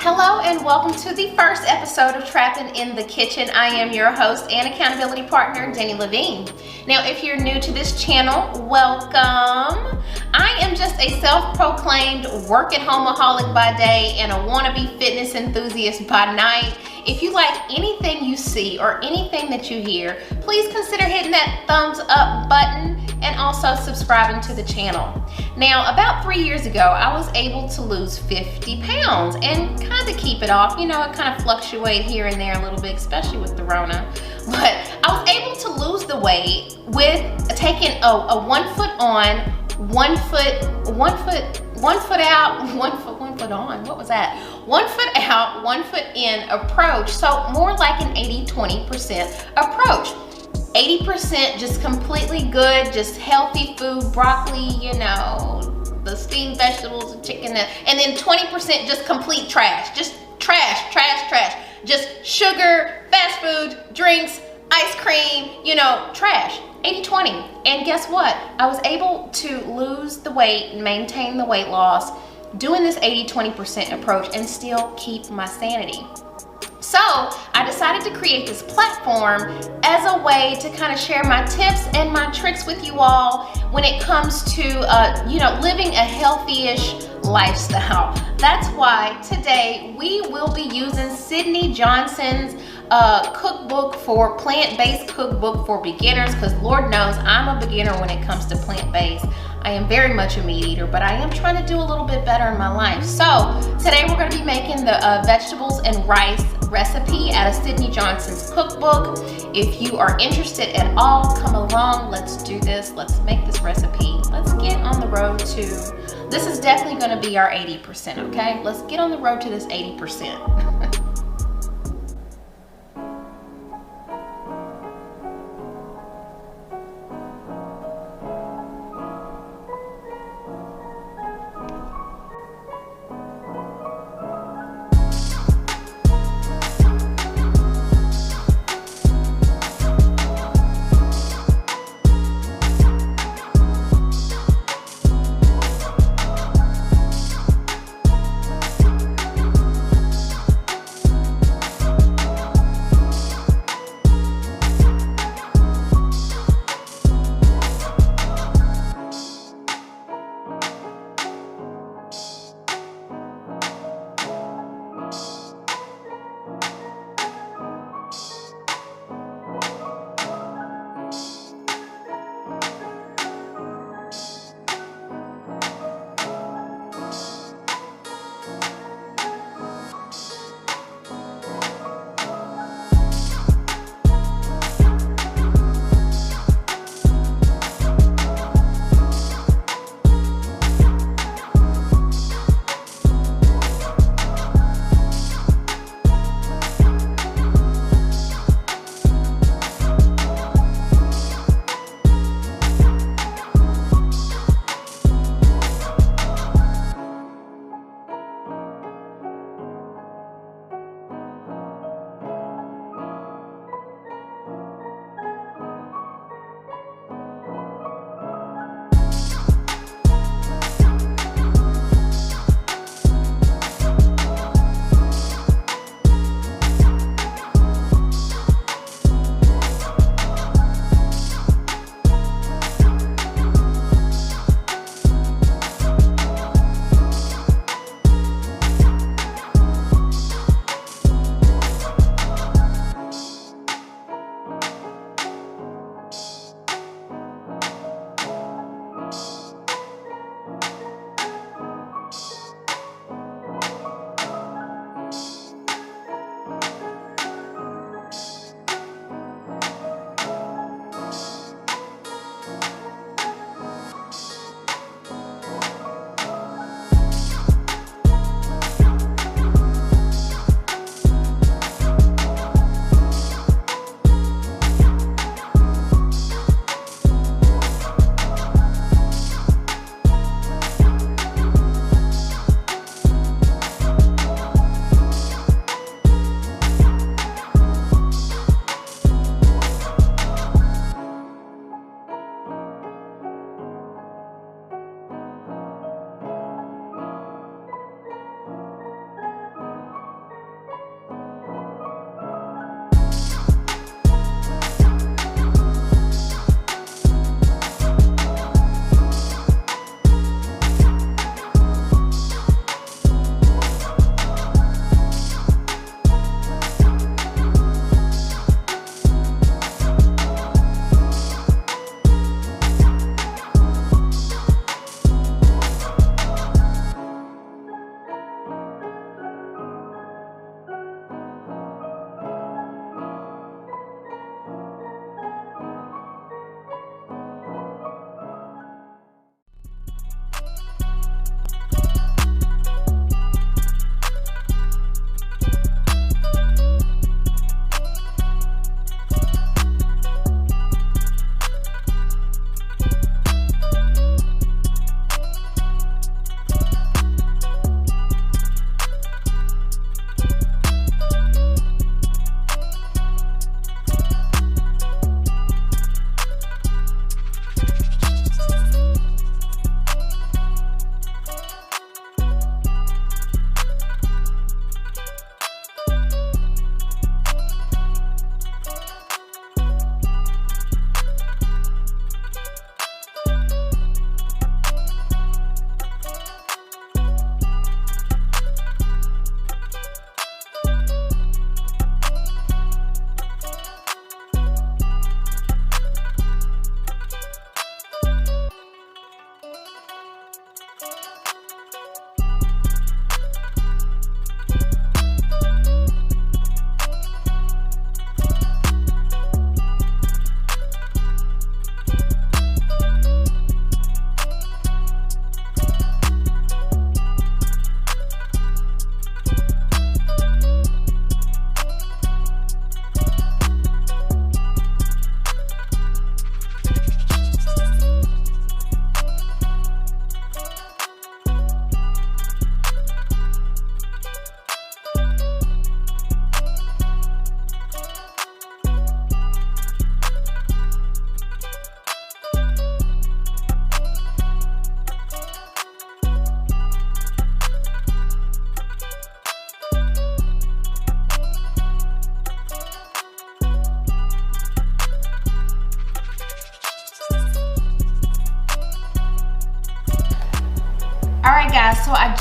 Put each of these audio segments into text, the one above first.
Hello and welcome to the first episode of Trappin in the Kitchen. I am your host and accountability partner, Denny Levine. Now, if you're new to this channel, welcome. I am just a self-proclaimed work-at-homeaholic by day and a wannabe fitness enthusiast by night. If you like anything you see or anything that you hear, please consider hitting that thumbs up button and also subscribing to the channel. Now, about 3 years ago, I was able to lose 50 pounds and kind of keep it off. You know, it kind of fluctuate here and there a little bit, especially with the Rona. But I was able to lose the weight with taking a 1 foot on, 1 foot out, one foot on. What was that? 1 foot out, 1 foot in approach. So more like an 80-20% approach. 80% just completely good, just healthy food, broccoli, you know, the steamed vegetables, the chicken, and then 20% just complete trash. Just trash. Just sugar, fast food, drinks, ice cream, you know, trash. 80-20. And guess what? I was able to lose the weight and maintain the weight loss doing this 80-20% approach and still keep my sanity. So I decided to create this platform as a way to kind of share my tips and my tricks with you all when it comes to, living a healthy-ish lifestyle. That's why today we will be using Sidney Johnson's cookbook for plant-based cookbook for beginners, because Lord knows I'm a beginner when it comes to plant-based. I am very much a meat eater, but I am trying to do a little bit better in my life. So today we're going to be making the vegetables and rice recipe out of Sidney Johnson's cookbook. If you are interested at all, come along. Let's do this. Let's make this recipe. Let's get on the road to, this is definitely going to be our 80%, okay? Let's get on the road to this 80%.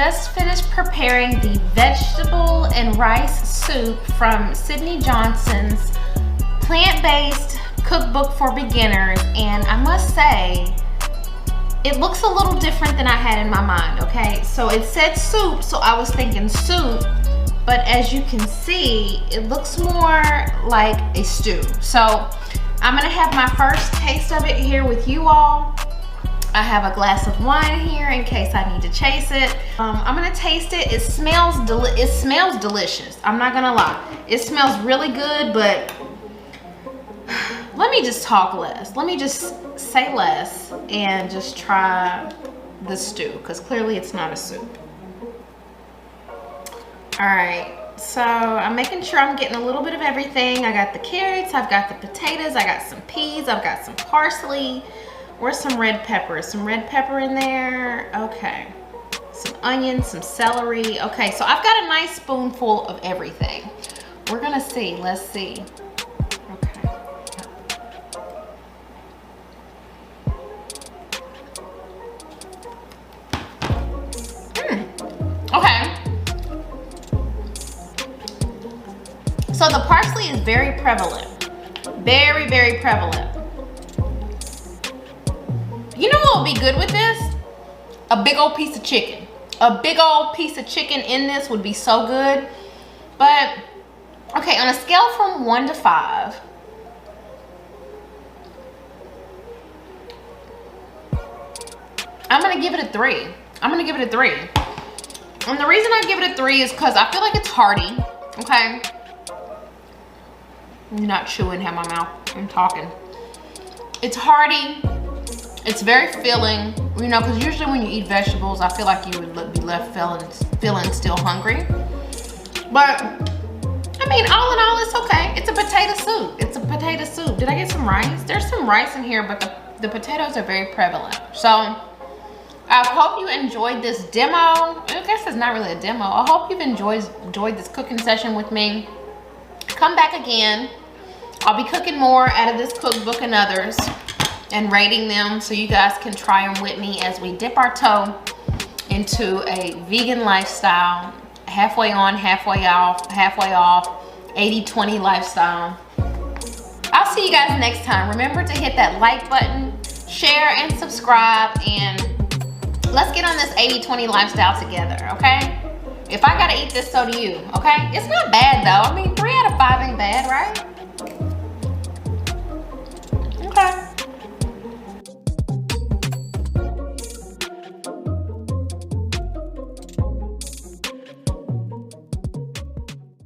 just finished preparing the vegetable and rice soup from Sidney Johnson's plant-based cookbook for beginners, and I must say, it looks a little different than I had in my mind, okay? So it said soup, so I was thinking soup, but as you can see, it looks more like a stew. So I'm gonna have my first taste of it here with you all. I have a glass of wine here in case I need to chase it. I'm gonna taste it. It smells delicious. I'm not gonna lie. It smells really good, but let me just talk less. Let me just say less and just try the stew, because clearly it's not a soup. All right, so I'm making sure I'm getting a little bit of everything. I got the carrots, I've got the potatoes, I got some peas, I've got some parsley. Where's some red pepper? Is some red pepper in there? Okay. Some onions, some celery. Okay, so I've got a nice spoonful of everything. We're gonna see, let's see. Okay. Okay. So the parsley is very prevalent. Very, very prevalent. You know what would be good with this? A big old piece of chicken. A big old piece of chicken in this would be so good. But, okay, on a scale from 1 to 5, I'm gonna give it a 3. I'm gonna give it a 3. And the reason I give it a 3 is because I feel like it's hearty, okay? I'm not chewing, have my mouth, I'm talking. It's hearty. It's very filling, you know, because usually when you eat vegetables, I feel like you would be left feeling still hungry. But, I mean, all in all, it's okay. It's a potato soup. It's a potato soup. Did I get some rice? There's some rice in here, but the potatoes are very prevalent. So, I hope you enjoyed this demo. I guess it's not really a demo. I hope you've enjoyed this cooking session with me. Come back again. I'll be cooking more out of this cookbook and others, and rating them so you guys can try them with me as we dip our toe into a vegan lifestyle, halfway on, halfway off, 80-20 lifestyle. I'll see you guys next time. Remember to hit that like button, share and subscribe, and let's get on this 80-20 lifestyle together, okay? If I gotta eat this, so do you, okay? It's not bad though. I mean, 3 out of 5 ain't bad, right? Okay.